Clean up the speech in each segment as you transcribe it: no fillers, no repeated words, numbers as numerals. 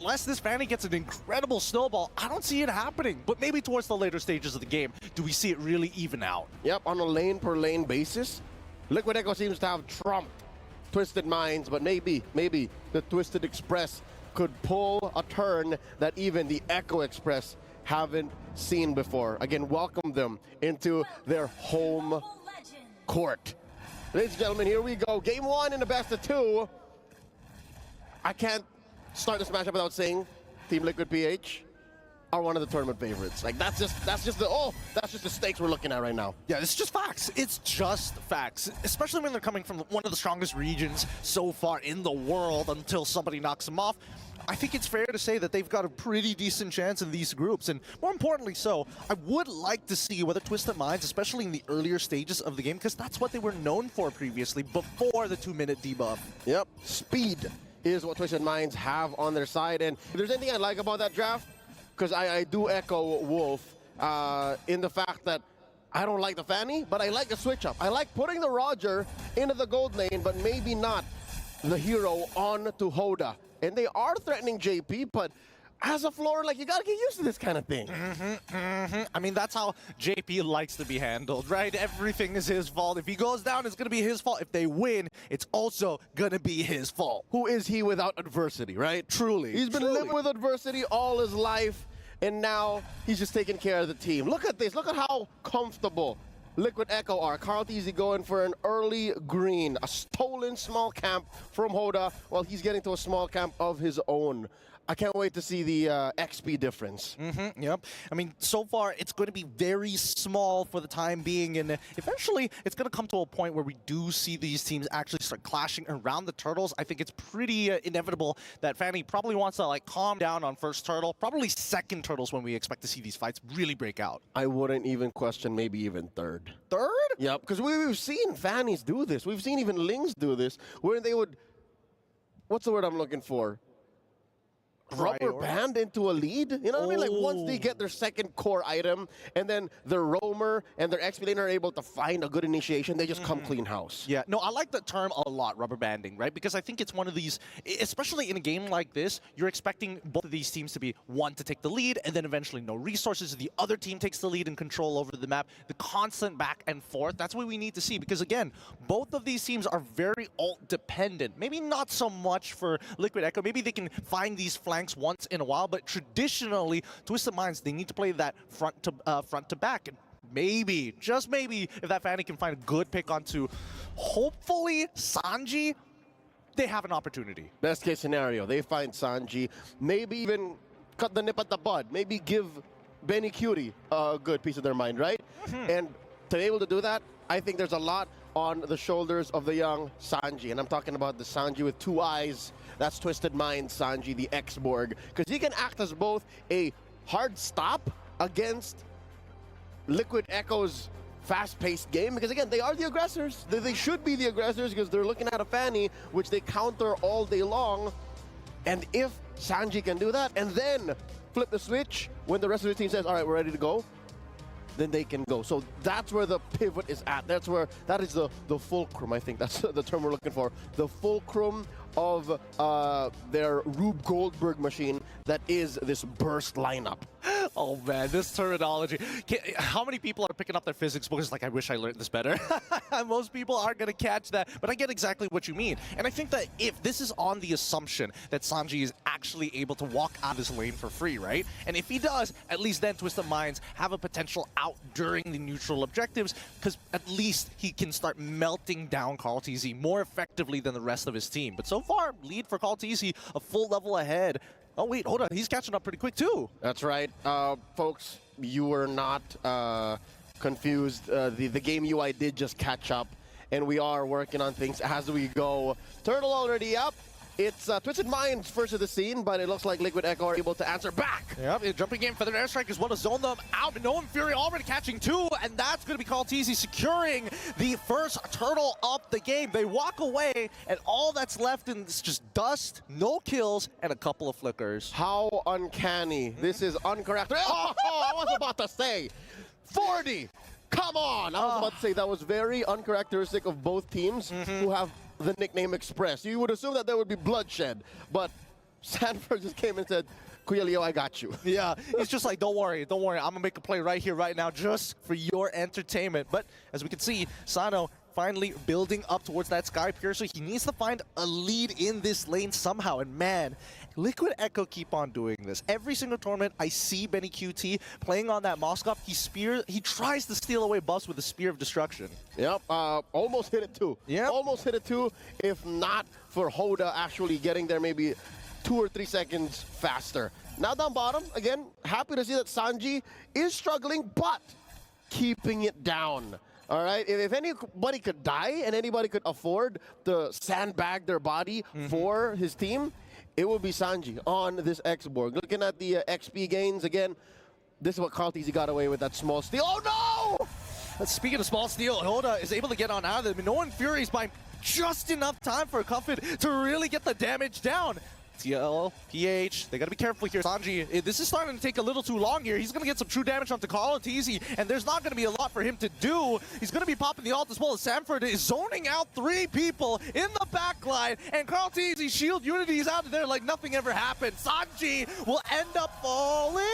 unless this Fanny gets an incredible snowball, I don't see it happening. But maybe towards the later stages of the game, do we see it really even out? Yep, on a lane-per-lane basis, Liquid Echo seems to have trumped Twisted Minds, but maybe the Twisted Express could pull a turn that even the Echo Express haven't seen before. Again, welcome them into their home court. Ladies and gentlemen, here we go. Game 1 in the best of 2. I can't start this matchup without saying Team Liquid PH are one of the tournament favorites. Like that's just the stakes we're looking at right now. Yeah, it's just facts. It's just facts. Especially when they're coming from one of the strongest regions so far in the world until somebody knocks them off. I think it's fair to say that they've got a pretty decent chance in these groups, and more importantly so, I would like to see whether Twisted Minds, especially in the earlier stages of the game, because that's what they were known for previously, before the 2-minute debuff. Yep, speed is what Twisted Minds have on their side, and if there's anything I like about that draft, because I do echo Wolf in the fact that I don't like the Fanny, but I like the switch up. I like putting the Roger into the gold lane, but maybe not the hero on to Hoda. And they are threatening JP, but as a floor, like, you gotta get used to this kind of thing. I mean, that's how JP likes to be handled, right? Everything is his fault. If he goes down, it's gonna be his fault. If they win, it's also gonna be his fault. Who is he without adversity, right? Truly. He's been living with adversity all his life, and now he's just taking care of the team. Look at this. Look at how comfortable Liquid Echo are. Carl Teasy going for an early green, a stolen small camp from Hoda, while he's getting to a small camp of his own. I can't wait to see the XP difference. Yep. I mean, so far, it's going to be very small for the time being, and eventually, it's going to come to a point where we do see these teams actually start clashing around the turtles. I think it's pretty inevitable that Fanny probably wants to, like, calm down on first turtle, probably second turtles when we expect to see these fights really break out. I wouldn't even question maybe even third. Third? Yep, because we've seen Fannies do this. We've seen even Lings do this, where they would, what's the word I'm looking for? Rubber band into a lead? You know what I mean? Like, once they get their second core item, and then their roamer and their XP laner are able to find a good initiation, they just come clean house. Yeah, no, I like the term a lot, rubber banding, right? Because I think it's one of these, especially in a game like this, you're expecting both of these teams to be one to take the lead, and then eventually no resources. The other team takes the lead and control over the map. The constant back and forth, that's what we need to see. Because again, both of these teams are very ult dependent. Maybe not so much for Liquid Echo. Maybe they can find these flanks once in a while, but traditionally, Twisted Minds, they need to play that front to back. And maybe, just maybe, if that Fanny can find a good pick onto, hopefully, Sanji, they have an opportunity. Best case scenario, they find Sanji, maybe even cut the nip at the bud, maybe give Benny Cutie a good piece of their mind, right? And to be able to do that, I think there's a lot on the shoulders of the young Sanji. And I'm talking about the Sanji with two eyes. That's Twisted Mind Sanji, the X-Borg. Because he can act as both a hard stop against Liquid Echo's fast-paced game. Because again, they are the aggressors. They should be the aggressors because they're looking at a Fanny, which they counter all day long. And if Sanji can do that, and then flip the switch when the rest of the team says, all right, we're ready to go, then they can go. So that's where the pivot is at. That is the fulcrum, I think. That's the term we're looking for. The fulcrum of their Rube Goldberg machine that is this burst lineup. Oh man, this terminology. How many people are picking up their physics books like, I wish I learned this better? Most people aren't going to catch that, but I get exactly what you mean. And I think that if this is on the assumption that Sanji is actually able to walk out of this lane for free, right? And if he does, at least then Twisted Minds have a potential out during the neutral objectives, because at least he can start melting down Carl TZ more effectively than the rest of his team. But so far, lead for Carl TZ, a full level ahead. Oh wait, hold on, he's catching up pretty quick too. That's right. Folks, you were not confused. The game UI did just catch up, and we are working on things as we go. Turtle already up. It's Twisted Minds first of the scene, but it looks like Liquid Echo are able to answer back. Yep, jumping in for their airstrike as well to zone them out. Noam Fury already catching two, and that's going to be Carl TZ securing the first turtle of the game. They walk away, and all that's left is just dust, no kills, and a couple of flickers. How uncanny. This is incorrect. Oh, I was about to say 40. Come on. I was about to say that was very uncharacteristic of both teams who have the nickname Express. You would assume that there would be bloodshed, but Sanford just came and said, Kuya Leo, I got you. Yeah, he's just like, don't worry, I'm gonna make a play right here, right now, just for your entertainment. But as we can see, Sano finally building up towards that Sky Piercer. He needs to find a lead in this lane somehow, and man, Liquid Echo keep on doing this. Every single tournament, I see Benny QT playing on that Moskov. He tries to steal away buffs with the Spear of Destruction. Yep, almost hit it too. Yeah, almost hit it too, if not for Hoda actually getting there maybe 2 or 3 seconds faster. Now down bottom, again, happy to see that Sanji is struggling, but keeping it down. All right, if anybody could die and anybody could afford to sandbag their body for his team, it would be Sanji on this X-Borg. Looking at the XP gains again, this is what Kaltizi got away with, that small steal. Oh no! Speaking of small steal, Hoda is able to get on out of it. No one Fury's by just enough time for Cuffit to really get the damage down. TL, PH, they gotta be careful here. Sanji, this is starting to take a little too long here. He's gonna get some true damage onto Kaltizi, and there's not gonna be a lot for him to do. He's gonna be popping the ult as well as Sanford is zoning out 3 people in the backline, and Kaltizi's shield unity is out of there like nothing ever happened. Sanji will end up falling.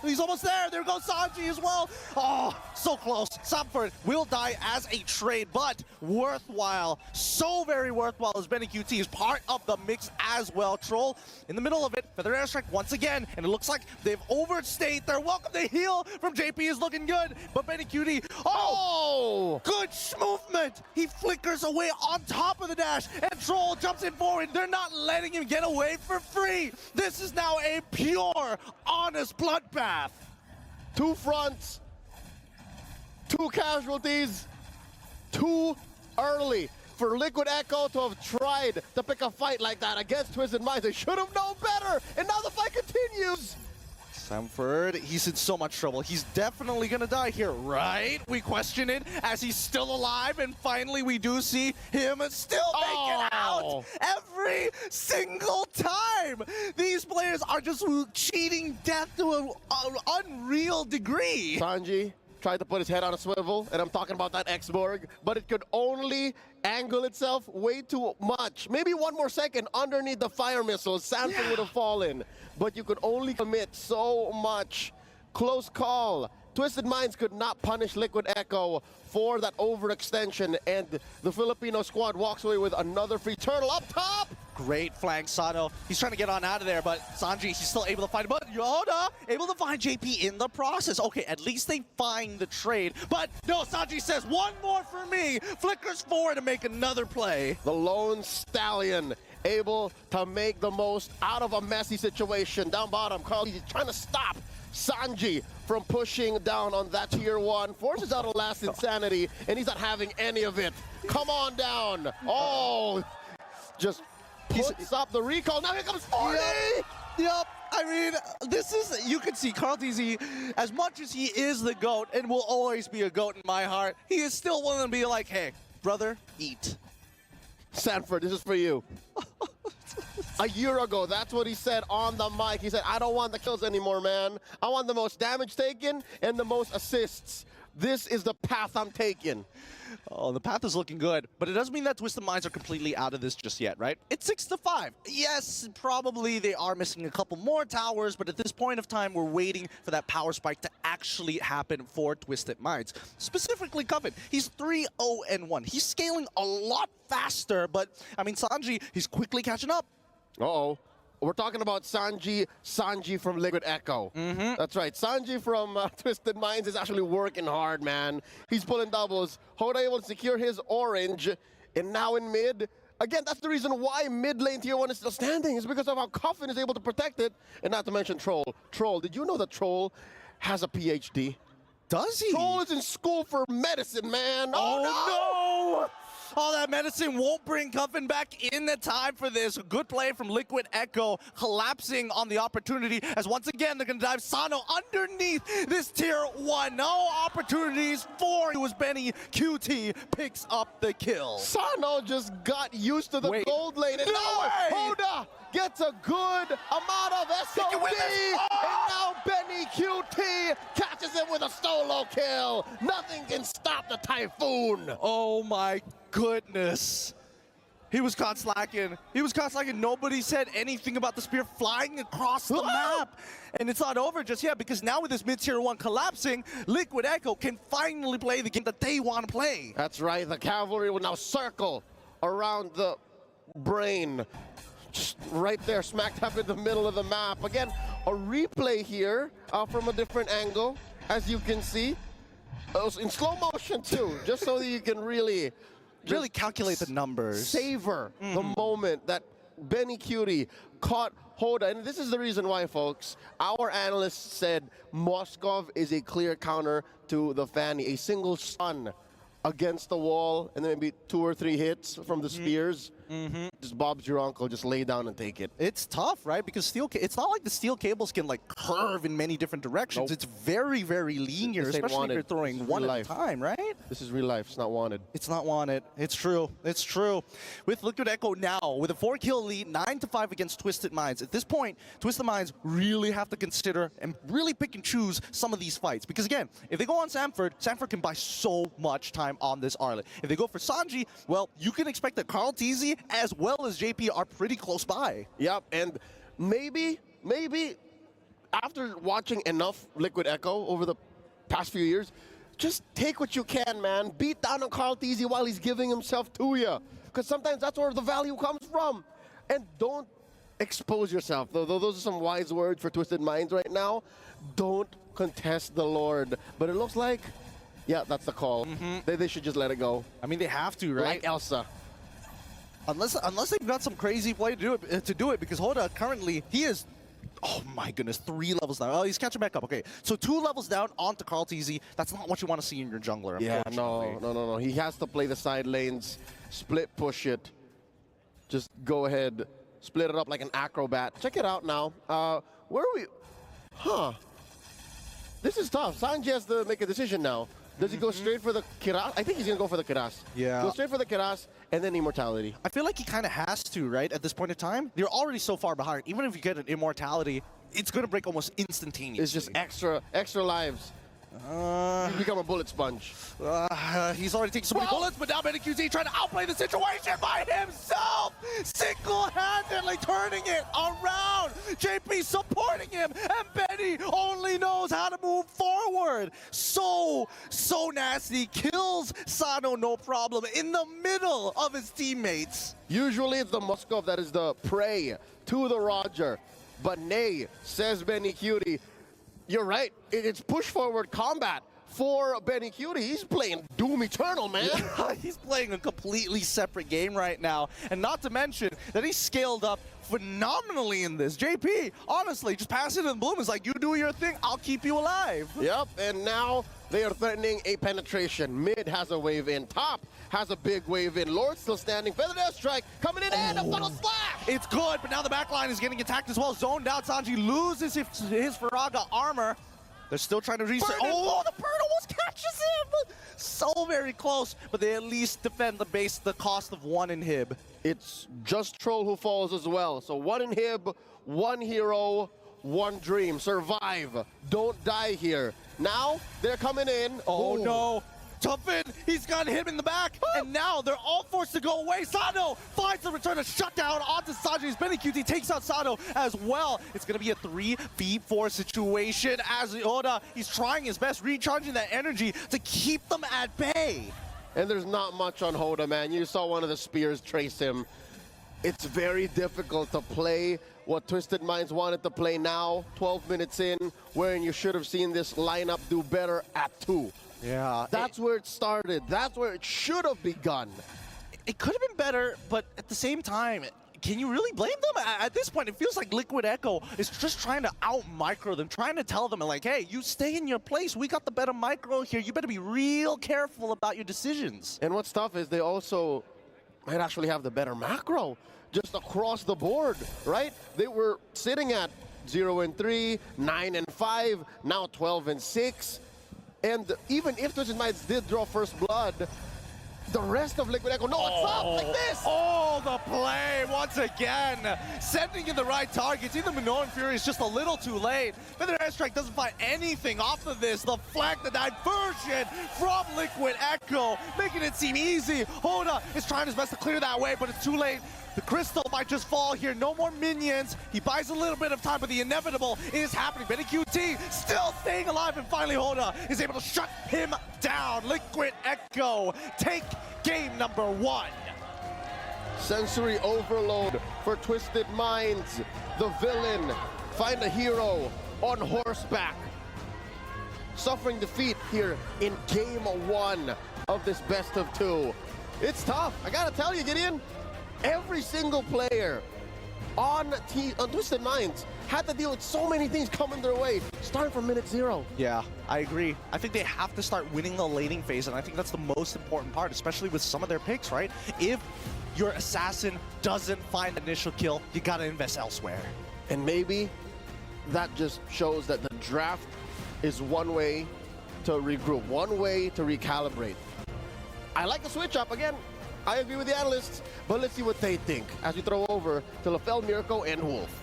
He's almost there. There goes Sanji as well. Oh, so close. Sanford will die as a trade, but worthwhile. So very worthwhile as Benny QT is part of the mix as well. Troll in the middle of it, Feather Airstrike once again, and it looks like they've overstayed their welcome. The heal from JP is looking good, but Benny QT, oh, good movement. He flickers away on top of the dash, and Troll jumps in forward. They're not letting him get away for free. This is now a pure, honest bloodbath. 2 fronts, 2 casualties, too early. For Liquid Echo to have tried to pick a fight like that against Twisted Minds, they should have known better, and now the fight continues. Sanford, he's in so much trouble. He's definitely gonna die here, right? We question it as he's still alive, and finally we do see him still make it out every single time. These players are just cheating death to an unreal degree. Sanji tried to put his head on a swivel, and I'm talking about that X-Borg, but it could only angle itself way too much. Maybe 1 more second underneath the fire missiles, Sanford would have fallen. But you could only commit so much. Close call. Twisted Minds could not punish Liquid Echo for that overextension, and the Filipino squad walks away with another free turtle up top. Great flank, Sano. He's trying to get on out of there, but Sanji, he's still able to find him. But Yoda, able to find JP in the process. Okay, at least they find the trade. But no, Sanji says, 1 more for me. Flickers forward to make another play. The lone stallion able to make the most out of a messy situation. Down bottom, Carl, he's trying to stop Sanji from pushing down on that tier 1. Forces out a last insanity, and he's not having any of it. Come on down. Oh, just puts up the recall. Now here comes 40. Yep. I mean, this is, you can see Kaltizi, as much as he is the GOAT and will always be a GOAT in my heart, he is still willing to be like, hey, brother, eat. Sanford, this is for you. A year ago, that's what he said on the mic. He said, I don't want the kills anymore, man. I want the most damage taken and the most assists. This is the path I'm taking. Oh, the path is looking good, but it doesn't mean that Twisted Minds are completely out of this just yet, right? It's 6-5. Yes, probably they are missing a couple more towers, but at this point of time, we're waiting for that power spike to actually happen for Twisted Minds. Specifically, Coven, he's 3-0-1. He's scaling a lot faster, but, I mean, Sanji, he's quickly catching up. Uh-oh. We're talking about Sanji from Liquid Echo. That's right. Sanji from Twisted Minds is actually working hard, man. He's pulling doubles. Hoda able to secure his orange. And now in mid, again, that's the reason why mid lane tier 1 is still standing. Is because of how Coffin is able to protect it. And not to mention Troll. Troll, did you know that Troll has a PhD? Does he? Troll is in school for medicine, man. Oh no! All that medicine won't bring Cuffin back in the time for this. A good play from Liquid Echo, collapsing on the opportunity as once again they're going to dive Sano underneath this tier 1. No opportunities for it was Benny. QT picks up the kill. Sano just got used to the gold lane, and now Hoda gets a good amount of SOD, and now Benny QT catches it with a solo kill. Nothing can stop the Typhoon. Oh my goodness. He was caught slacking. He was caught slacking. Nobody said anything about the spear flying across the map. And it's not over just yet, because now with this mid-tier 1 collapsing, Liquid Echo can finally play the game that they want to play. That's right. The cavalry will now circle around the brain. Just right there, smack dab in the middle of the map. Again, a replay here from a different angle, as you can see. It was in slow motion too, just so that you can really calculate the numbers. Savor the moment that Benny Cutie caught Hoda. And this is the reason why, folks. Our analysts said Moskov is a clear counter to the Fanny. A single stun against the wall, and then maybe 2 or 3 hits from the spears. Just Bob's your uncle, just lay down and take it. It's tough, right? Because it's not like the steel cables can like curve in many different directions. Nope. It's very, very linear, especially if you're throwing one at a time, right? This is real life. It's not wanted. It's not wanted. It's true. It's true. With Liquid Echo now, with a 4-kill lead, 9-5 against Twisted Minds. At this point, Twisted Minds really have to consider and really pick and choose some of these fights. Because again, if they go on Sanford, Sanford can buy so much time on this Arlet. If they go for Sanji, well, you can expect that Carl Teasy as well as JP are pretty close by. Yep, and maybe after watching enough Liquid Echo over the past few years, just take what you can, man. Beat down on Carl Teasy while he's giving himself to you. Because sometimes that's where the value comes from. And don't expose yourself. Those are some wise words for Twisted Minds right now. Don't contest the Lord. But it looks like, yeah, that's the call. They should just let it go. I mean, they have to, right? Like Elsa. Unless they've got some crazy play to do it, because Hoda currently, he is, oh my goodness, 3 levels down. Oh, he's catching back up. Okay, so 2 levels down onto Carl Teasy. That's not what you want to see in your jungler. Yeah, no. He has to play the side lanes, split push it. Just go ahead, split it up like an acrobat. Check it out now. Where are we? Huh. This is tough. Sanji has to make a decision now. Does he go straight for the Kiras? I think he's going to go for the Kiras. Yeah. Go straight for the Kiras and then Immortality. I feel like he kind of has to, right? At this point in time, they're already so far behind. Even if you get an Immortality, it's going to break almost instantaneously. It's just extra lives. You become a bullet sponge. He's already taken so many bullets, but now BennyQT trying to outplay the situation by himself! Single-handedly turning it around! JP supporting him, and Benny only knows how to move forward! So nasty. Kills Sano, no problem, in the middle of his teammates. Usually it's the Moskov that is the prey to the Roger. But nay, says Benny Cutie. You're right. It's push-forward combat for Benny Cutie. He's playing Doom Eternal, man. He's playing a completely separate game right now. And not to mention that he's scaled up phenomenally in this. JP, honestly, just pass it in bloom. It's like, you do your thing, I'll keep you alive. Yep, and now they are threatening a penetration. Mid has a wave in. Top has a big wave in. Lord still standing. Feather Death Strike coming in and a funnel slash. It's good, but now the backline is getting attacked as well. Zoned out. Sanji loses his Faraga armor. They're still trying to reset. Oh, the bird almost catches him! So very close, but they at least defend the base at the cost of 1 inhib. It's just Troll who falls as well. So 1 inhib, 1 hero, 1 dream. Survive. Don't die here. Now they're coming in. Oh no. Tuffin, he's got him in the back, and now they're all forced to go away. Sano finds the return to shutdown onto Sanji's. BennyQT takes out Sano as well. It's going to be a 3v4 situation as Oda, he's trying his best, recharging that energy to keep them at bay. And there's not much on Hoda, man. You saw one of the spears trace him. It's very difficult to play what Twisted Minds wanted to play now, 12 minutes in, wherein you should have seen this lineup do better at 2. Yeah. That's where it started. That's where it should have begun. It could have been better, but at the same time, can you really blame them? At this point, it feels like Liquid Echo is just trying to out-micro them, trying to tell them, like, hey, you stay in your place. We got the better micro here. You better be real careful about your decisions. And what's tough is they also might actually have the better macro just across the board, right? They were sitting at 0-3, 9-5, now 12-6. And even if Twisted Minds did draw first blood, the rest of Liquid Echo. No, what's up? Like this. Oh, the play once again. Sending in the right targets. Even Minoan Fury is just a little too late. But their airstrike doesn't find anything off of this. The flag, the diversion from Liquid Echo, making it seem easy. Hoda is trying his best to clear that way, but it's too late. The crystal might just fall here. No more minions. He buys a little bit of time, but the inevitable is happening. Benny QT still staying alive, and finally Hoda is able to shut him down. Liquid Echo take game number 1. Sensory overload for Twisted Minds. The villain find a hero on horseback. Suffering defeat here in game 1 of this best of 2. It's tough. I gotta tell you, Gideon. Every single player on Twisted Minds had to deal with so many things coming their way, starting from minute 0. Yeah, I agree. I think they have to start winning the laning phase, and I think that's the most important part, especially with some of their picks, right? If your assassin doesn't find the initial kill, you gotta invest elsewhere. And maybe that just shows that the draft is one way to regroup, one way to recalibrate. I like the switch up again. I agree with the analysts, but let's see what they think as we throw over to LaFell, Mirko, and Wolf.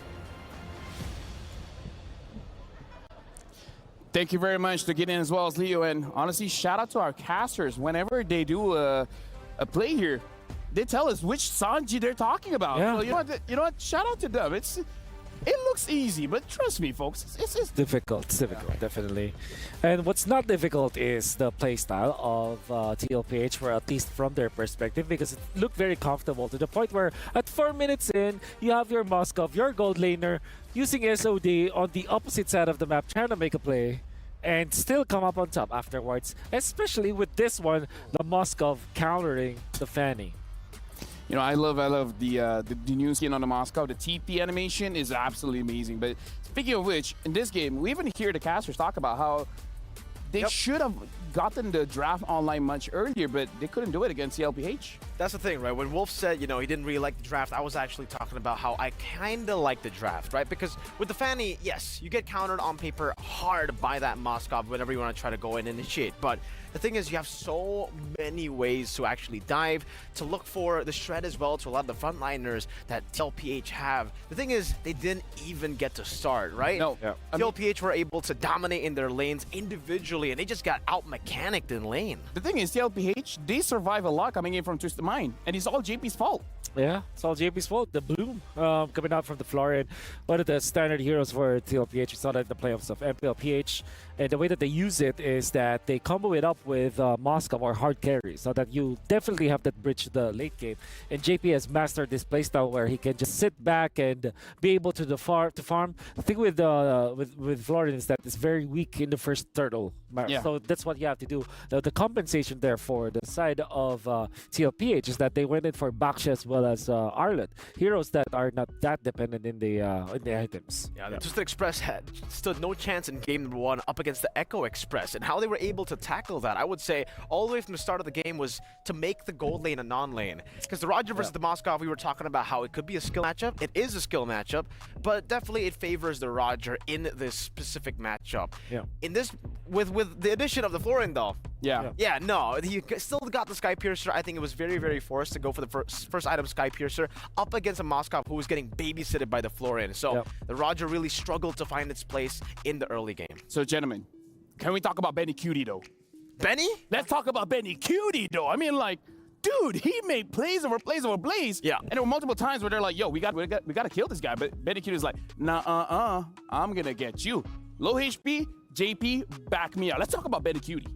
Thank you very much to Gideon as well as Leo, and honestly, shout out to our casters. Whenever they do a play here, they tell us which Sanji they're talking about. Yeah. So you know what? Shout out to them. It looks easy, but trust me, folks, it's Difficult, it's difficult, definitely. And what's not difficult is the playstyle of TLPH, for at least from their perspective, because it looked very comfortable to the point where at 4 minutes in, you have your Moskov, your gold laner, using SOD on the opposite side of the map, trying to make a play, and still come up on top afterwards, especially with this one, the Moskov countering the Fanny. You know, I love the new skin on the Moscow. The TP animation is absolutely amazing. But speaking of which, in this game, we even hear the casters talk about how they should have gotten the draft online much earlier, but they couldn't do it against CLPH. That's the thing, right? When Wolf said, you know, he didn't really like the draft, I was actually talking about how I kind of like the draft, right? Because with the Fanny, yes, you get countered on paper hard by that Moskov whenever you want to try to go and initiate. But the thing is, you have so many ways to actually dive, to look for the shred as well to a lot of the frontliners that TLPH have. The thing is, they didn't even get to start, right? No. Yeah. TLPH were able to dominate in their lanes individually, and they just got out-mechanicked in lane. The thing is, TLPH, they survive a lot coming in from Twisted Mind, and it's all JP's fault. Yeah, it's all JP's fault. The Bloom coming out from the Florian, one of the standard heroes for TLPH. We saw that in the playoffs of MPLPH. And the way that they use it is that they combo it up with Moskov or hard carry, so that you definitely have that bridge to the late game. And JP has mastered this playstyle where he can just sit back and be able to farm. The thing with Florian is that it's very weak in the first turtle. Yeah. So that's what you have to do. Now, the compensation there for the side of TLPH is that they went in for Baksha as well as Arlet, heroes that are not that dependent in the items. Yeah, the Twisted Express had stood no chance in game number 1 up against the Echo Express, and how they were able to tackle that, I would say, all the way from the start of the game was to make the gold lane a non-lane. Because the Roger versus the Moskov, we were talking about how it could be a skill matchup. It is a skill matchup, but definitely it favors the Roger in this specific matchup. Yeah. In this, with the addition of the Florian though, Yeah. yeah, no, he still got the Sky Piercer. I think it was very, very forced to go for the first item, Sky Piercer, up against a Moskov who was getting babysitted by the Florian. So the Roger really struggled to find its place in the early game. So, gentlemen, can we talk about Benny Cutie, though? Benny? Let's talk about Benny Cutie, though. I mean, like, dude, he made plays over plays over plays. Yeah. And there were multiple times where they're like, yo, we got to kill this guy. But Benny Cutie's like, nah, I'm going to get you. Low HP, JP, back me up. Let's talk about Benny Cutie.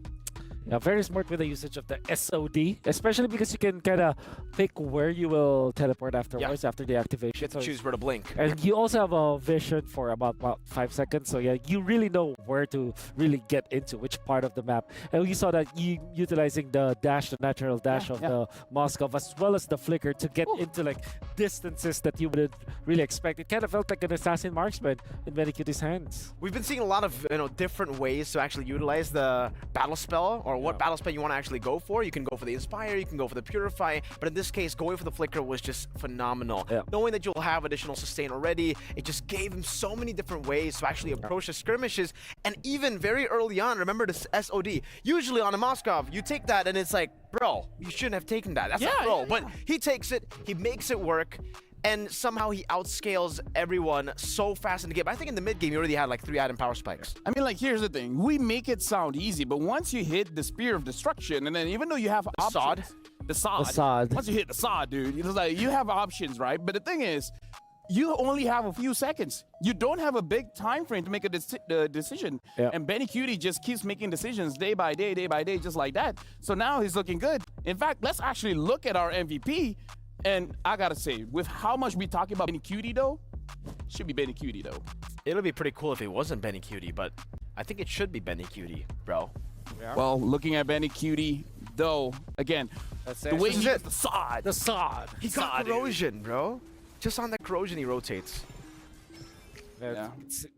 Yeah, very smart with the usage of the SOD, especially because you can kind of pick where you will teleport afterwards after the activation. Get to So choose where to blink. and you also have a vision for about 5 seconds, so yeah, you really know where to really get into which part of the map. And you saw that you utilizing the dash, the natural dash of the Moskov, as well as the flicker to get into like distances that you wouldn't really expect. It kind of felt like an assassin marksman in Medicutie's hands. We've been seeing a lot of different ways to actually utilize the battle spell or or what battle spell you want to actually go for. You can go for the Inspire, you can go for the Purify, but in this case, going for the Flicker was just phenomenal. Yeah. Knowing that you'll have additional sustain already, it just gave him so many different ways to actually approach the skirmishes, and even very early on, remember this SOD. Usually on a Moskov, you take that and it's like, bro, you shouldn't have taken that. That's a throw. But he takes it, he makes it work, and somehow he outscales everyone so fast in the game. I think in the mid game, he already had like 3 item power spikes. I mean, like, here's the thing. We make it sound easy, but once you hit the Spear of Destruction, and then even though you have options, the sod. Once you hit the sod, dude, it's like you have options, right? But the thing is, you only have a few seconds. You don't have a big time frame to make a decision. Yeah. And Benny Cutie just keeps making decisions day by day, just like that. So now he's looking good. In fact, let's actually look at our MVP. And I gotta say, with how much we talking about Benny Cutie, though, should be Benny Cutie, though. It'll be pretty cool if it wasn't Benny Cutie, but I think it should be Benny Cutie, bro. Yeah. Well, looking at Benny Cutie, though, again, the way he hits the sod. The sod. He got corrosion, bro. Just on that corrosion, he rotates. Yeah.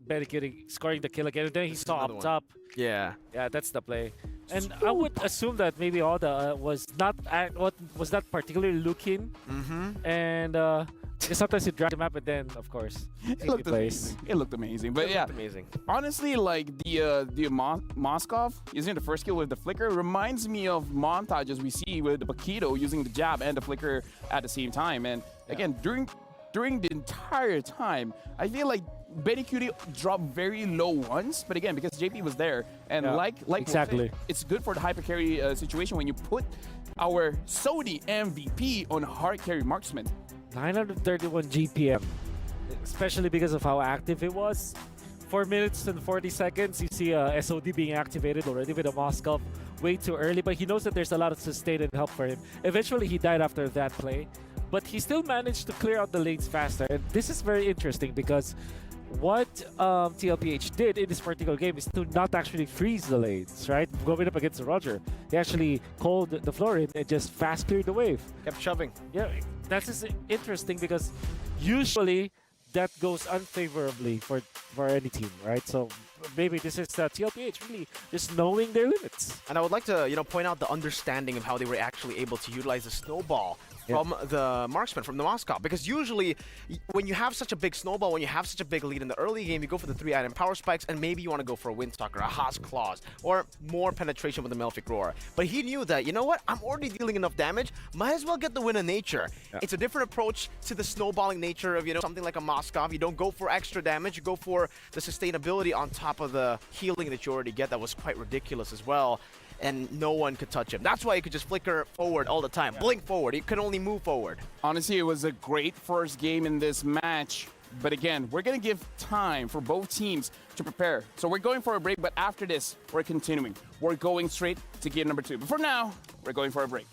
Benny Cutie scoring the kill again. And then he saw up top. Yeah. Yeah, that's the play. And I would assume that maybe all the was not particularly looking. And because sometimes you drag the map, and then of course It looked amazing. It looked amazing. But yeah, Amazing. honestly, like the Moskov using the first skill with the flicker reminds me of montages we see with the Paquito using the jab and the flicker at the same time. And again, during the entire time, I feel like Benny Cutie dropped very low once, but again, because JP was there, and like exactly, it's good for the hyper carry situation when you put our Sodi MVP on hard carry marksman. 931 GPM, especially because of how active it was. 4 minutes and 40 seconds, you see SOD being activated already with a Moskov way too early, but he knows that there's a lot of sustain and help for him. Eventually, he died after that play, but he still managed to clear out the lanes faster. And this is very interesting because what TLPH did in this particular game is to not actually freeze the lanes, right? Going up against Roger, he actually called the floor in and just fast cleared the wave. Kept shoving. Yeah, that's just interesting because usually that goes unfavorably for any team, right? So maybe this is TLPH really just knowing their limits. And I would like to, point out the understanding of how they were actually able to utilize the snowball from the marksman, from the Moskov. Because usually, when you have such a big snowball, when you have such a big lead in the early game, you go for the 3 item power spikes, and maybe you want to go for a Windstalker, a Haas Claws, or more penetration with the Malefic Roar. But he knew that, you know what, I'm already dealing enough damage, might as well get the win of nature. It's a different approach to the snowballing nature of, something like a Moskov. You don't go for extra damage, you go for the sustainability on top of the healing that you already get. That was quite ridiculous as well. And no one could touch him. That's why he could just flicker forward all the time. Blink forward. He could only move forward. Honestly, it was a great first game in this match. But again, we're going to give time for both teams to prepare. So we're going for a break, but after this, we're continuing. We're going straight to game number 2. But for now, we're going for a break.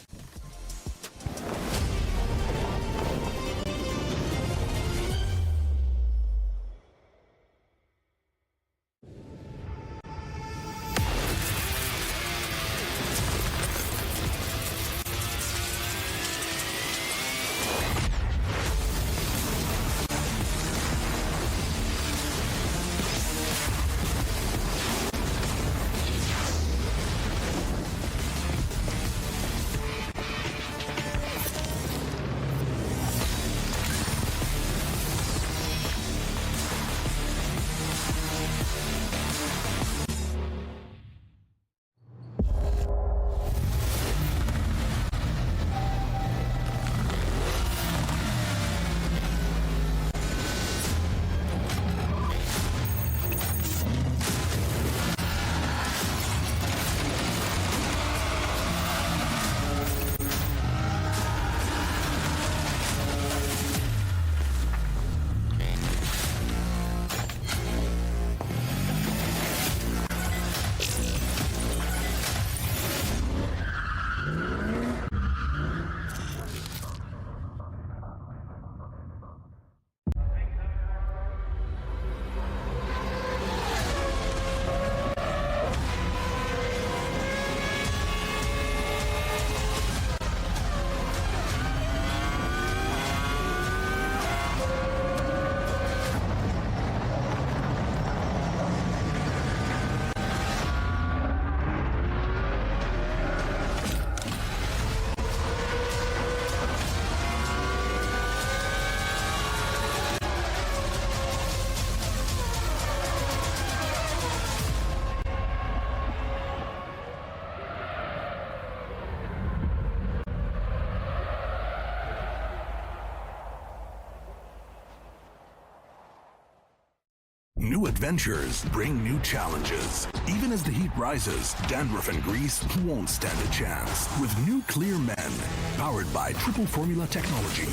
New adventures bring new challenges. Even as the heat rises, dandruff and grease won't stand a chance. With new Clear Men, powered by triple formula technology.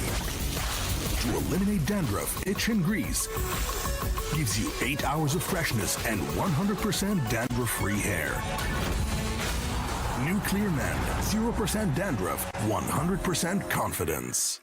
To eliminate dandruff, itch, and grease, gives you 8 hours of freshness and 100% dandruff-free hair. New Clear Men, 0% dandruff, 100% confidence.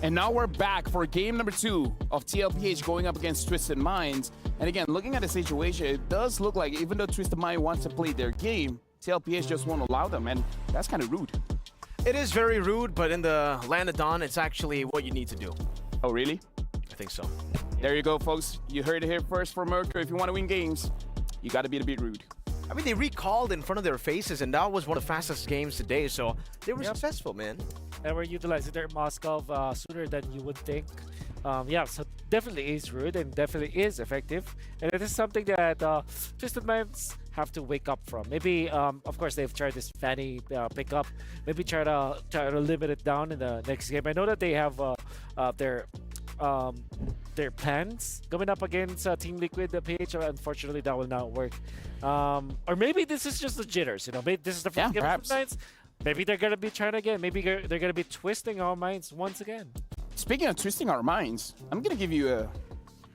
And now we're back for game number 2 of TLPH going up against Twisted Minds. And again, looking at the situation, it does look like even though Twisted Mind wants to play their game, TLPH just won't allow them, and that's kind of rude. It is very rude, but in the land of Dawn, it's actually what you need to do. Oh, really? I think so. There you go, folks. You heard it here first for Mercury. If you want to win games, you got to be a bit rude. I mean, they recalled in front of their faces, and that was one of the fastest games today, so they were successful, man. And we're utilizing their Moskov sooner than you would think. Yeah, so definitely is rude and definitely is effective. And it is something that Twisted Minds have to wake up from. Maybe, of course, they've tried this Fanny pickup. Maybe try to limit it down in the next game. I know that they have their plans coming up against Team Liquid, the PH. Unfortunately, that will not work. Or maybe this is just the jitters. You know, maybe this is the first game of Twisted Minds. Maybe they're gonna be trying again. Maybe they're gonna be twisting our minds once again. Speaking of twisting our minds, I'm gonna give you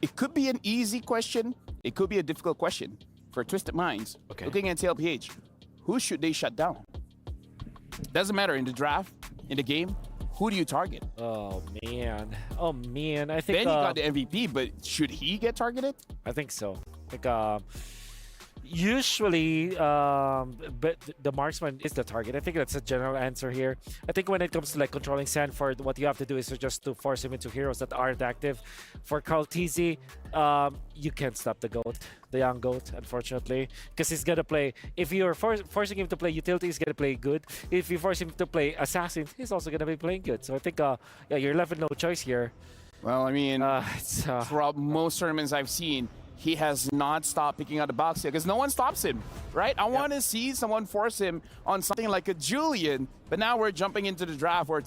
it could be an easy question, it could be a difficult question for Twisted Minds. Okay. Looking at TLPH, who should they shut down? Doesn't matter in the draft, in the game, who do you target? Oh man, I think Benny got the MVP, but should he get targeted? I think so. Like usually, but the marksman is the target. I think that's a general answer here. I think when it comes to like controlling Sanford, what you have to do is just to force him into heroes that aren't active. For Carl TZ, you can't stop the GOAT, the young GOAT, unfortunately, because he's gonna play. If you're forcing him to play utility, he's gonna play good. If you force him to play assassin, he's also gonna be playing good. So I think, yeah, you're left with no choice here. Well, I mean, throughout most tournaments I've seen, he has not stopped picking out the box here because no one stops him, right? I want to see someone force him on something like a Julian, but now we're jumping into the draft where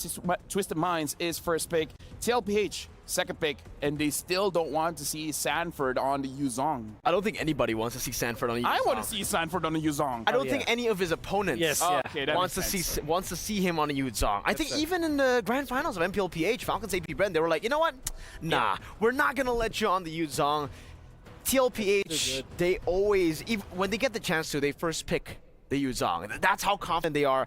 Twisted Minds is first pick, TLPH second pick, and they still don't want to see Sanford on the Yuzong. I don't think anybody wants to see Sanford on the Yuzong. I want to see Sanford on the Yuzong. I don't think any of his opponents wants to see him on a Yuzong. I think even in the grand finals of MPLPH, Falcons AP Bren, they were like, you know what? Nah, we're not going to let you on the Yuzong. TLPH, they always, even when they get the chance to, they first pick the Yuzong. That's how confident they are.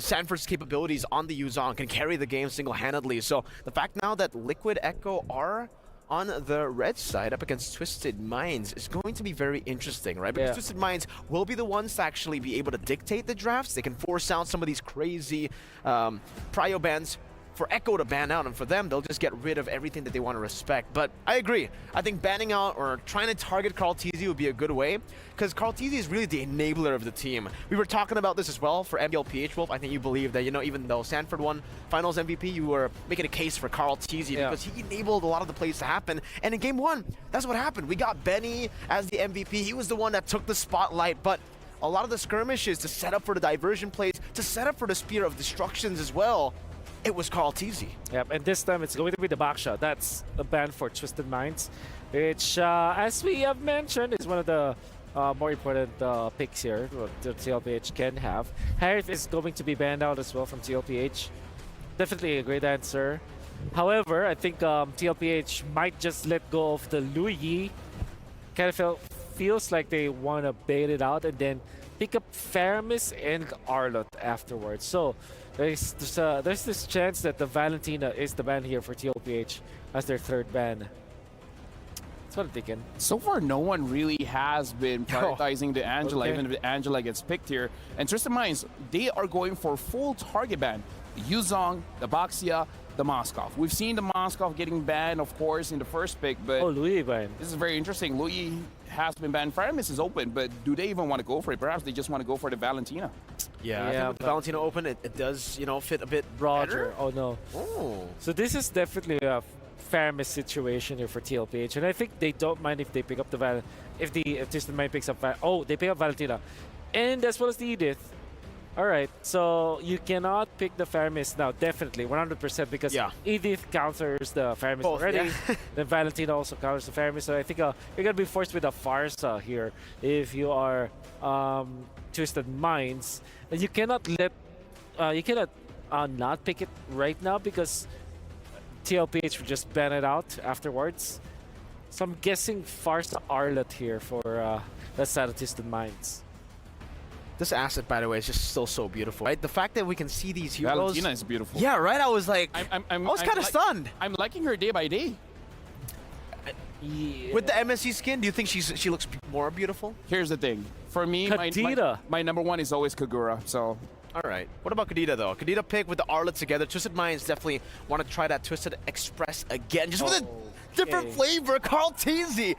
Sanford's capabilities on the Yuzong can carry the game single-handedly. So the fact now that Liquid Echo are on the red side up against Twisted Minds is going to be very interesting, right? Because Twisted Minds will be the ones to actually be able to dictate the drafts. They can force out some of these crazy prio bans for Echo to ban out, and for them, they'll just get rid of everything that they want to respect. But I agree. I think banning out or trying to target Carl TZ would be a good way, because Carl TZ is really the enabler of the team. We were talking about this as well for MPLPH, Wolf. I think you believe that, you know, even though Sanford won Finals MVP, you were making a case for Carl TZ because he enabled a lot of the plays to happen. And in Game 1, that's what happened. We got Benny as the MVP. He was the one that took the spotlight, but a lot of the skirmishes to set up for the diversion plays, to set up for the Spear of Destructions as well, it was Carl TZ. Yep, and this time it's going to be the backshot. That's a ban for Twisted Minds, which, as we have mentioned, is one of the more important picks here that TLPH can have. Harith is going to be banned out as well from TLPH. Definitely a great answer. However, I think TLPH might just let go of the Luigi. Kind of feels like they want to bait it out and then pick up Faramis and Arlott afterwards. So there's this chance that the Valentina is the ban here for TLPH as their third ban. That's what I'm thinking. So far, no one really has been prioritizing the Angela, even if the Angela gets picked here. And Twisted Minds, they are going for full target ban. Yuzong, the Baxia, the Moskov. We've seen the Moskov getting banned, of course, in the first pick, but Oh, Louis banned. this is very interesting. Louis has been banned. Faramis is open, but do they even want to go for it? Perhaps they just want to go for the Valentina. Yeah, I Yeah, think with the but- Valentino Open, it does, fit a bit Roger. better. Oh no. Oh. So this is definitely a Faramis situation here for TLPH, and I think they don't mind if they pick up the if Twisted Mind picks up they pick up Valentina, and as well as the Edith. All right, so you cannot pick the Faramis now, definitely 100%, because Yeah. Edith counters the Faramis Both, already. yeah. Then Valentina also counters the Faramis, so I think you're gonna be forced with a Farsa here if you are Twisted Minds, and you cannot not pick it right now because TLPH will just ban it out afterwards. So I'm guessing Farsa Arlet here for the side of Twisted Minds. This asset, by the way, is just still so beautiful, right? The fact that we can see these heroes. Valentina is beautiful. Yeah, right. I was like, I I was kind of stunned. I'm liking her day by day. Yeah. With the MSC skin, do you think she looks more beautiful? Here's the thing. For me, Kadita. my number one is always Kagura. So All right. What about Kadita, though? Kadita pick with the Arlet together. Twisted Minds definitely want to try that Twisted Express again, just with a different flavor. Carl Teasy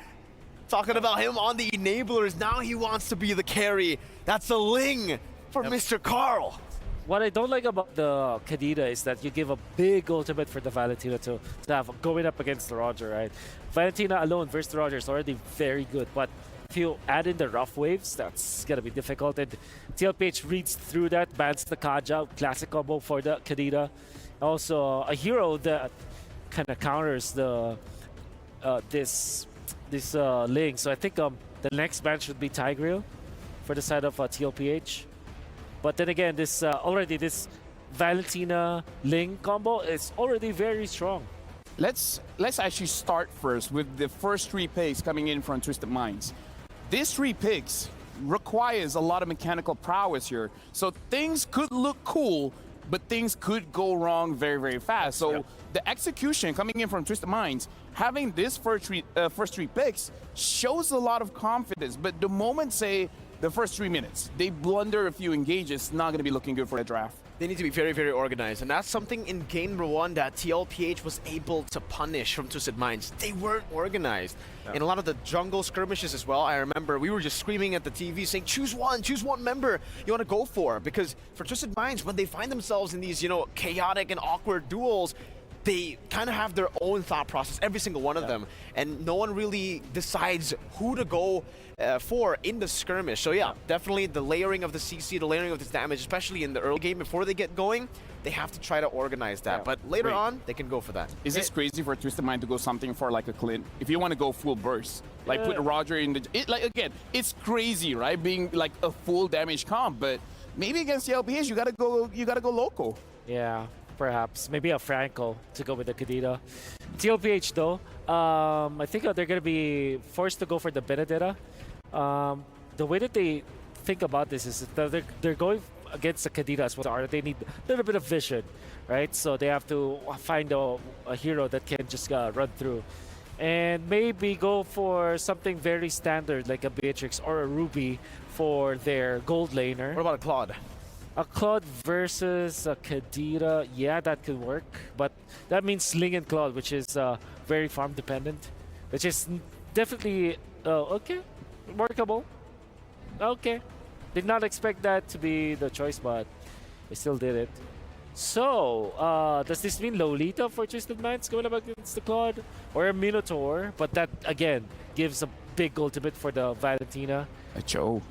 talking about him on the enablers. Now he wants to be the carry. That's a Ling for Mr. Carl. What I don't like about the Kadita is that you give a big ultimate for the Valentina to have going up against the Roger, right? Valentina alone versus the Roger is already very good, but if you add in the rough waves, that's gonna be difficult. And TLPH reads through that, bans the Kaja, classic combo for the Kadita. Also, a hero that kind of counters the this Ling. So I think the next ban should be Tigreal for the side of TLPH. But then again, this Valentina Ling combo is already very strong. let's actually start first with the first three picks coming in from Twisted Minds. These three picks requires a lot of mechanical prowess here. So things could look cool, but things could go wrong very, very fast. So the execution coming in from Twisted Minds, having this first three picks shows a lot of confidence. But the moment, say, the first 3 minutes, they blunder a few engages, not going to be looking good for the draft. They need to be very, very organized. And that's something in game number one that TLPH was able to punish from Twisted Minds. They weren't organized. In a lot of the jungle skirmishes as well, I remember we were just screaming at the TV saying, choose one member you want to go for. Because for Twisted Minds, when they find themselves in these, chaotic and awkward duels, they kind of have their own thought process, every single one of them. And no one really decides who to go for in the skirmish. So yeah, definitely the layering of the CC, the layering of this damage, especially in the early game before they get going, they have to try to organize that. But later on, they can go for that. Is this crazy for Twisted Mind to go something for like a Clint? If you want to go full burst, like put Roger in the... again, it's crazy, right? Being like a full damage comp, but maybe against the LPH, you gotta go local. Yeah, perhaps. Maybe a Franco to go with the Kadita. TLPH though, I think they're going to be forced to go for the Benedetta. The way that they think about this is that they're going against the Kadita as well. They need a little bit of vision, right? So they have to find a hero that can just run through. And maybe go for something very standard like a Beatrix or a Ruby for their gold laner. What about a Claude? A Claude versus a Kadita, yeah, that could work. But that means Sling and Claude, which is very farm dependent, which is definitely okay, workable. Okay, did not expect that to be the choice, but they still did it. So, does this mean Lolita for Twisted Minds going up against the Claude? Or a Minotaur? But that, again, gives a big ultimate for the Valentina. A Joe.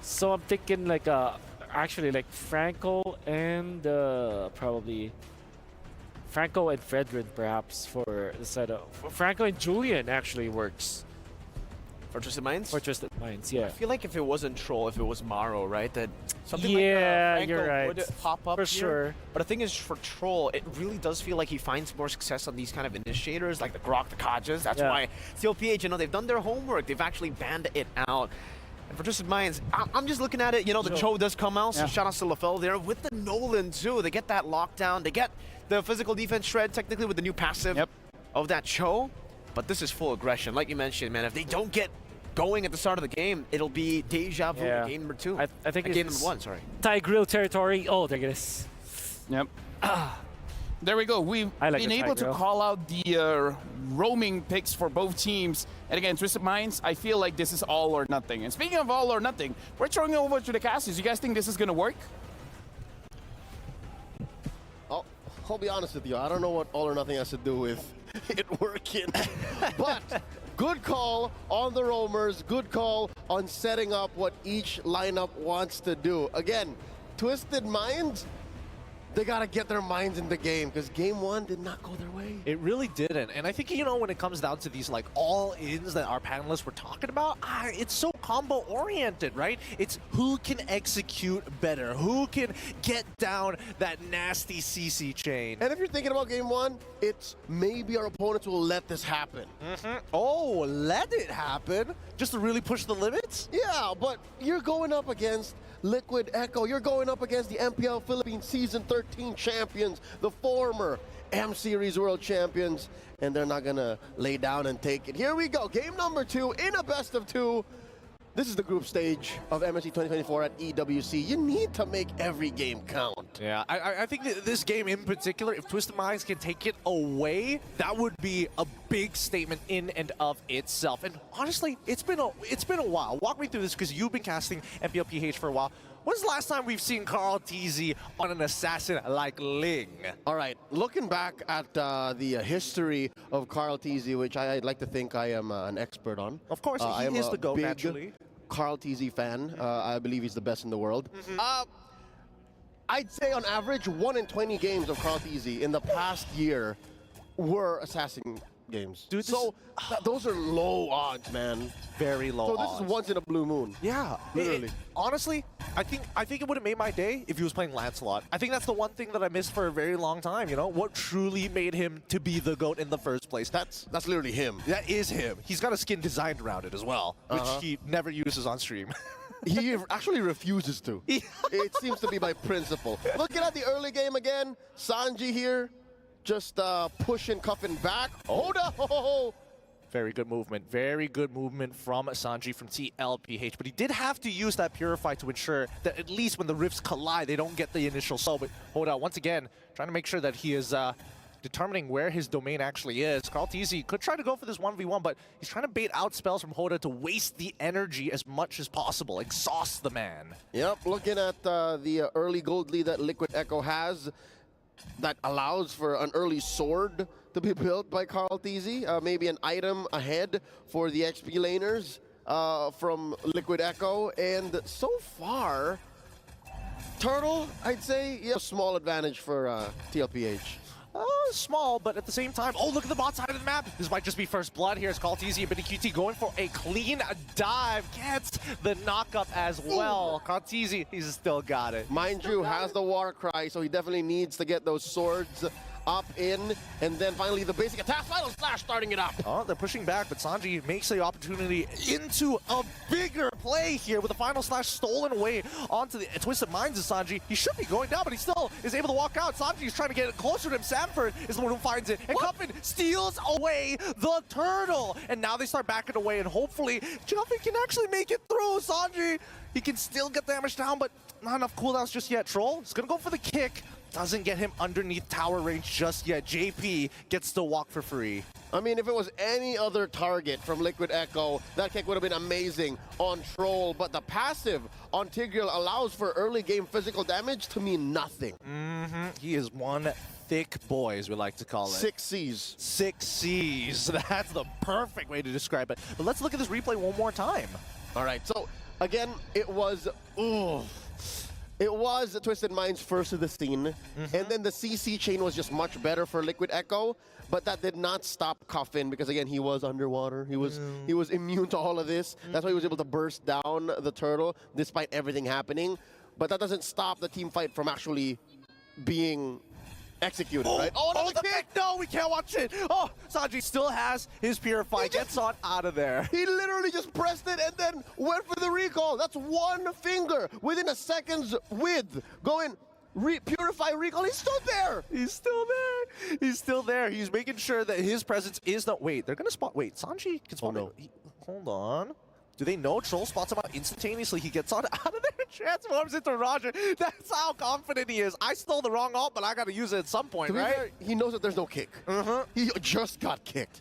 So I'm thinking like actually like Franco and probably Franco and Fredrin perhaps for the side of Franco and Julian actually works For Twisted Minds? for Twisted Minds, yeah. I feel like if it wasn't Troll, if it was Maro, right, that something Yeah, like Franco you're right. would pop up For here. sure. But the thing is, for Troll, it really does feel like he finds more success on these kind of initiators, like the Grok, the Kajas. That's Yeah. why TLPH, they've done their homework. They've actually banned it out. And for Twisted Minds, I'm just looking at it, the Cho does come out, so shout out to LaFell there. With the Nolan, too, they get that lockdown. They get the physical defense shred, technically, with the new passive of that Cho. But this is full aggression. Like you mentioned, man, if they don't get going at the start of the game, it'll be deja vu in game number two. I think game it's number one, sorry. Tigreal territory. Oh, they're gonna. Yep. There we go. We've I like been this able to high, call out the roaming picks for both teams. And again, Twisted Minds, I feel like this is all or nothing. And speaking of all or nothing, we're throwing it over to the casters. You guys think this is going to work? I'll be honest with you. I don't know what all or nothing has to do with it working. But good call on the roamers. Good call on setting up what each lineup wants to do. Again, Twisted Minds, they got to get their minds in the game because game one did not go their way. It really didn't. And I think, you know, when it comes down to these like all-ins that our panelists were talking about, it's so combo-oriented, right? It's who can execute better, who can get down that nasty CC chain. And if you're thinking about game one, it's maybe our opponents will let this happen. Oh, let it happen? Just to really push the limits? Yeah, but you're going up against Liquid Echo. You're going up against the MPL Philippines Season 13 champions, the former M Series World Champions, and they're not gonna lay down and take it. Here we go, game number 2 in a best of 2. This is the group stage of MSC 2024 at EWC. You need to make every game count. Yeah, I think that this game in particular, if Twisted Minds can take it away, that would be a big statement in and of itself. And honestly, it's been a while. Walk me through this because you've been casting MPLPH for a while. When's the last time we've seen Carl TZ on an assassin like Ling? All right, looking back at the history of Carl TZ, which I'd like to think I am an expert on. Of course, I he am is a the GOAT, big naturally. Carl TZ fan. I believe he's the best in the world. I'd say on average, 1 in 20 games of Carl TZ in the past year were assassin games. Dude, so those are low odds, man. Very low So this odds. is once in a blue moon. Yeah, Literally. Honestly, I think it would have made my day if he was playing Lancelot. I think that's the one thing that I missed for a very long time. You know, what truly made him to be the GOAT in the first place. That's literally him. That is him. He's got a skin designed around it as well, which he never uses on stream. He actually refuses to. It seems to be by principle. Looking at the early game again, Sanji here, just pushing, cuffing back. Hold up! Very good movement. Very good movement from Sanji from TLPH. But he did have to use that Purify to ensure that at least when the rifts collide, they don't get the initial slow. But hold on, once again, trying to make sure that he is determining where his domain actually is. Carl TZ could try to go for this 1v1, but he's trying to bait out spells from Hoda to waste the energy as much as possible, exhaust the man. Yep, looking at the early gold lead that Liquid Echo has, that allows for an early sword to be built by Carl TZ. Maybe an item ahead for the XP laners from Liquid Echo. And so far, Turtle, I'd say, yeah, a small advantage for TLPH. Small, but at the same time, oh, look at the bot side of the map. This might just be first blood here. It's called TZ, but QT going for a clean dive. Gets the knockup as well. Carl TZ, he's still got it. Mind you, has the war cry, so he definitely needs to get those swords up in, and then finally the basic attack, final slash starting it up. Oh, they're pushing back, but Sanji makes the opportunity into a bigger play here with the final slash stolen away onto the Twisted Minds of Sanji. He should be going down, but he still is able to walk out. Sanji is trying to get closer to him. Sanford is the one who finds it, and Cuffin steals away the turtle. And now they start backing away, and hopefully Cuffin can actually make it through. Sanji, he can still get damage down, but not enough cooldowns just yet. Troll is gonna go for the kick. Doesn't get him underneath tower range just yet. JP gets to walk for free. I mean, if it was any other target from Liquid Echo, that kick would have been amazing on Troll, but the passive on Tigreal allows for early game physical damage to mean nothing. He is one thick boy, as we like to call it. 6 Cs. 6 Cs. That's the perfect way to describe it. But let's look at this replay one more time. All right, so again, it was Twisted Minds first of the scene, and then the CC chain was just much better for Liquid Echo, but that did not stop Cuffin because again he was underwater. He was immune to all of this. That's why he was able to burst down the turtle despite everything happening. But that doesn't stop the team fight from actually being executed, right? Oh, the kick! No, we can't watch it. Oh, Sanji still has his Purify. Gets on out of there. He literally just pressed it and then went for the recall. That's one finger within a second's width. Going Purify recall. He's still there. He's still there. He's still there. He's making sure that his presence is not. Wait, they're gonna spot. Wait, Sanji can spawn. no. Hold on. Do they know Troll spots him out instantaneously? He gets on out of there and transforms into Roger. That's how confident he is. I stole the wrong ult, but I got to use it at some point, To be right? fair, he knows that there's no kick. He just got kicked.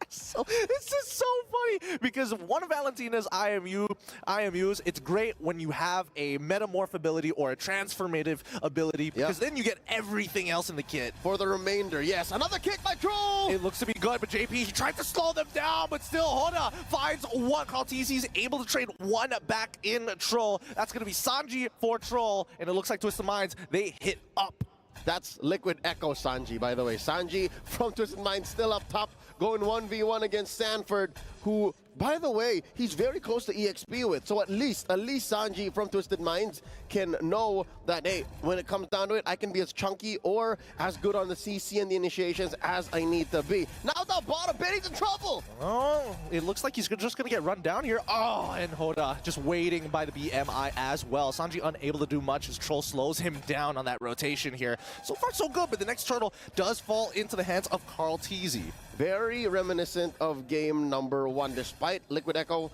So this is so funny because one of Valentina's IMUs, it's great when you have a metamorph ability or a transformative ability because then you get everything else in the kit. For the remainder, yes, another kick by Troll! It looks to be good, but JP, he tried to slow them down, but still Hoda finds one. Kaltizi's able to trade one back in Troll. That's going to be Sanji for Troll, and it looks like Twisted Minds, they hit up. That's Liquid Echo Sanji, by the way. Sanji from Twisted Minds still up top, going 1v1 against Sanford, who, by the way, he's very close to EXP with. So at least Sanji from Twisted Minds can know that, hey, when it comes down to it, I can be as chunky or as good on the CC and the initiations as I need to be. Now the bottom, Benny's in trouble! Oh, it looks like he's just going to get run down here. Oh, and Hoda just waiting by the BMI as well. Sanji unable to do much as Troll slows him down on that rotation here. So far, so good, but the next turtle does fall into the hands of Kaltizi. Very reminiscent of game number 1, despite Liquid Echo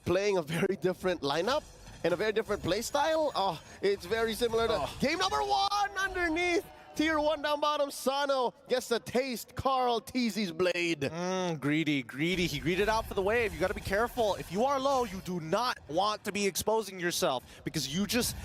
playing a very different lineup and a very different play style. Oh, it's very similar to game number 1 underneath. Tier 1 down bottom, Sano gets to taste Kaltizi's blade. Greedy. He greeted out for the wave. You got to be careful. If you are low, you do not want to be exposing yourself because you're just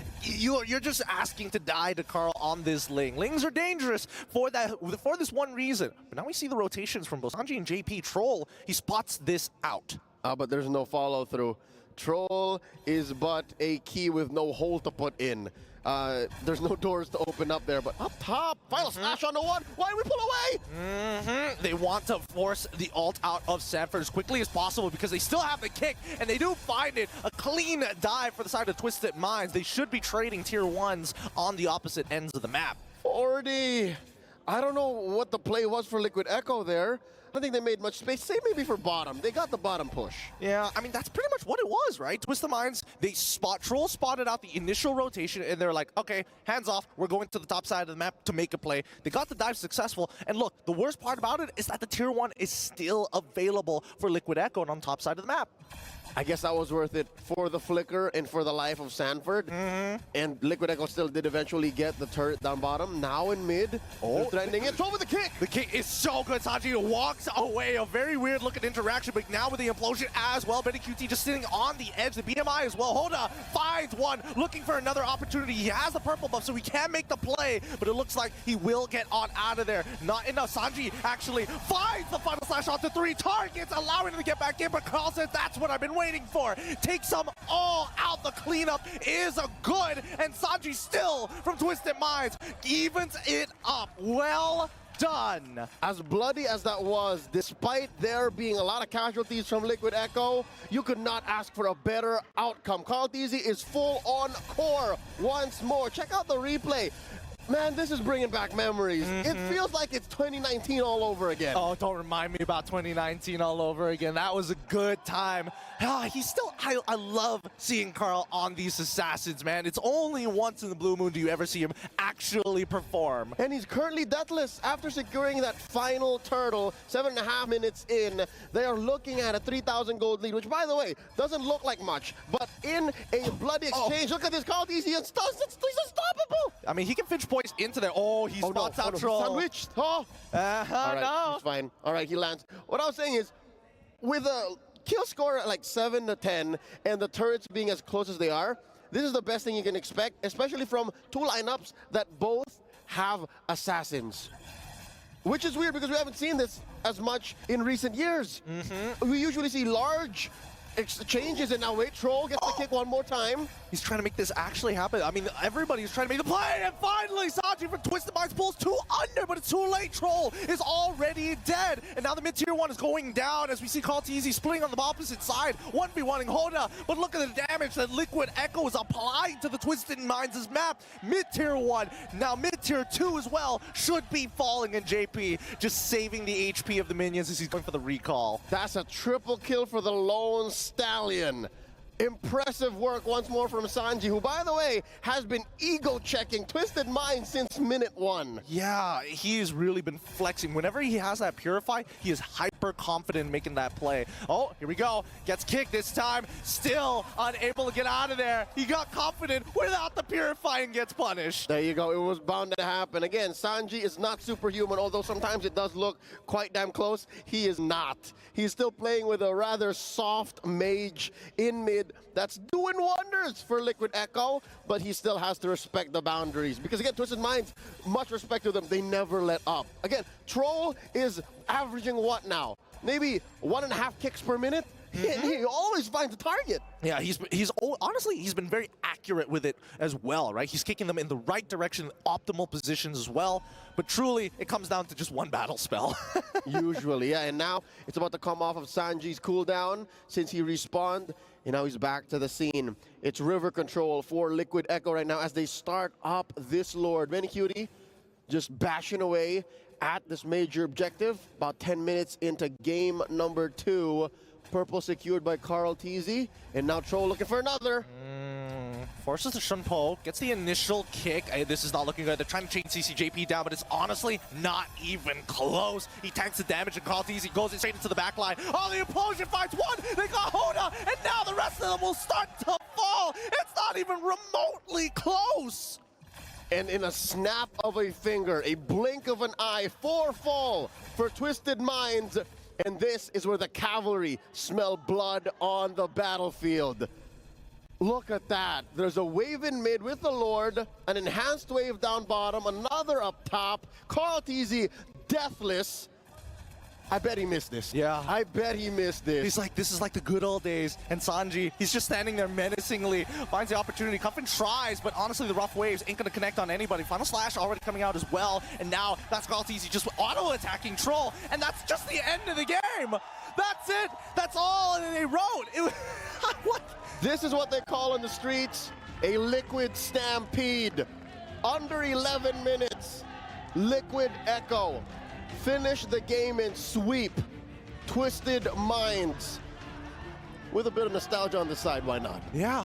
asking to die to Carl on this Ling. Lings are dangerous for this one reason. But now we see the rotations from both Sanji and JP. Troll, he spots this out. But there's no follow through. Troll is but a key with no hole to put in. There's no doors to open up there, but up top, final slash on the one. Why did we pull away? They want to force the ult out of Sanford as quickly as possible because they still have the kick, and they do find it. A clean dive for the side of Twisted Minds. They should be trading tier 1s on the opposite ends of the map. 40. I don't know what the play was for Liquid Echo there. I don't think they made much space. Same maybe for bottom. They got the bottom push. Yeah, I mean, that's pretty much what it was, right? Twisted Minds, Troll spotted out the initial rotation, and they're like, okay, hands off. We're going to the top side of the map to make a play. They got the dive successful, and look, the worst part about it is that the tier 1 is still available for Liquid Echo on top side of the map. I guess that was worth it for the flicker and for the life of Sanford. And Liquid Echo still did eventually get the turret down bottom. Now in mid, they're threatening it. Throw with the kick! The kick is so good. Sanji walks away. A very weird looking interaction, but now with the implosion as well. Benny QT just sitting on the edge. The BMI as well. Hoda finds one, looking for another opportunity. He has the purple buff, so he can make the play, but it looks like he will get on out of there. Not enough. Sanji actually finds the final slash onto 3 targets, allowing him to get back in, but Carl says that's what I've been waiting for. Takes them all out. The cleanup is a good, and Sanji still from Twisted Minds evens it up. Well done. As bloody as that was, despite there being a lot of casualties from Liquid Echo, you could not ask for a better outcome. Kaltizi is full on core once more. Check out the replay. Man, this is bringing back memories. It feels like it's 2019 all over again. Oh, don't remind me about 2019 all over again. That was a good time. He's still, I love seeing Carl on these assassins, man. It's only once in the blue moon do you ever see him actually perform. And he's currently deathless after securing that final turtle. 7.5 minutes in, they are looking at a 3,000 gold lead, which, by the way, doesn't look like much. But in a bloody exchange, look at this Kaltizi, he's unstoppable. I mean, he can finish points into there. Oh, he spots out Troll. Sandwiched. All right, no. he's fine. All right, he lands. What I was saying is, with a kill score at like 7 to 10 and the turrets being as close as they are, this is the best thing you can expect, especially from 2 lineups that both have assassins. Which is weird because we haven't seen this as much in recent years. We usually see large exchanges, and now wait, Troll gets the kick one more time. He's trying to make this actually happen. I mean, everybody's trying to make the play, and finally, Sanji from Twisted Minds pulls 2 under, but it's too late. Troll is already dead, and now the mid-tier 1 is going down as we see Kaltizi splitting on the opposite side, 1v1ing Hoda, but look at the damage that Liquid Echo is applying to the Twisted Minds' map. Mid-tier 1, now mid-tier 2 as well, should be falling, and JP just saving the HP of the minions as he's going for the recall. That's a triple kill for the Lone Stallion. Impressive work once more from Sanji, who, by the way, has been ego-checking Twisted Minds since minute 1. Yeah, he's really been flexing. Whenever he has that Purify, he is hyper super confident in making that play. Oh, here we go. Gets kicked this time. Still unable to get out of there. He got confident without the Purify and gets punished. There you go. It was bound to happen. Again, Sanji is not superhuman, although sometimes it does look quite damn close. He is not. He's still playing with a rather soft mage in mid that's doing wonders for Liquid Echo, but he still has to respect the boundaries. Because again, Twisted Minds, much respect to them, they never let up. Again, Troll is averaging what now? Maybe 1.5 kicks per minute? And he always finds a target. Yeah, honestly, he's been very accurate with it as well, right? He's kicking them in the right direction, optimal positions as well. But truly, it comes down to just one battle spell. Usually, yeah. And now it's about to come off of Sanji's cooldown since he respawned. And now he's back to the scene. It's river control for Liquid Echo right now as they start up this Lord. Cutie just bashing away at this major objective. About 10 minutes into game number 2. Purple secured by Carl TZ, and now Troll looking for another. Forces the Shunpo, gets the initial kick. This is not looking good. They're trying to chain CCJP down, but it's honestly not even close. He tanks the damage, and Carl TZ goes straight into the back line. Oh, the Implosion finds one! They got Hoda, and now the rest of them will start to fall! It's not even remotely close! And in a snap of a finger, a blink of an eye, 4 fall for Twisted Minds. And this is where the cavalry smell blood on the battlefield. Look at that. There's a wave in mid with the Lord, an enhanced wave down bottom, another up top. Carl TZ, deathless. I bet he missed this. Yeah. I bet he missed this. He's like, this is like the good old days. And Sanji, he's just standing there menacingly, finds the opportunity. Cuffin tries, but honestly, the rough waves ain't going to connect on anybody. Final Slash already coming out as well. And now that's Carl TZ just auto-attacking Troll. And that's just the end of the game. That's it. That's all they wrote. What? This is what they call in the streets a liquid stampede. Under 11 minutes, Liquid Echo finish the game and sweep Twisted Minds. With a bit of nostalgia on the side, why not? Yeah.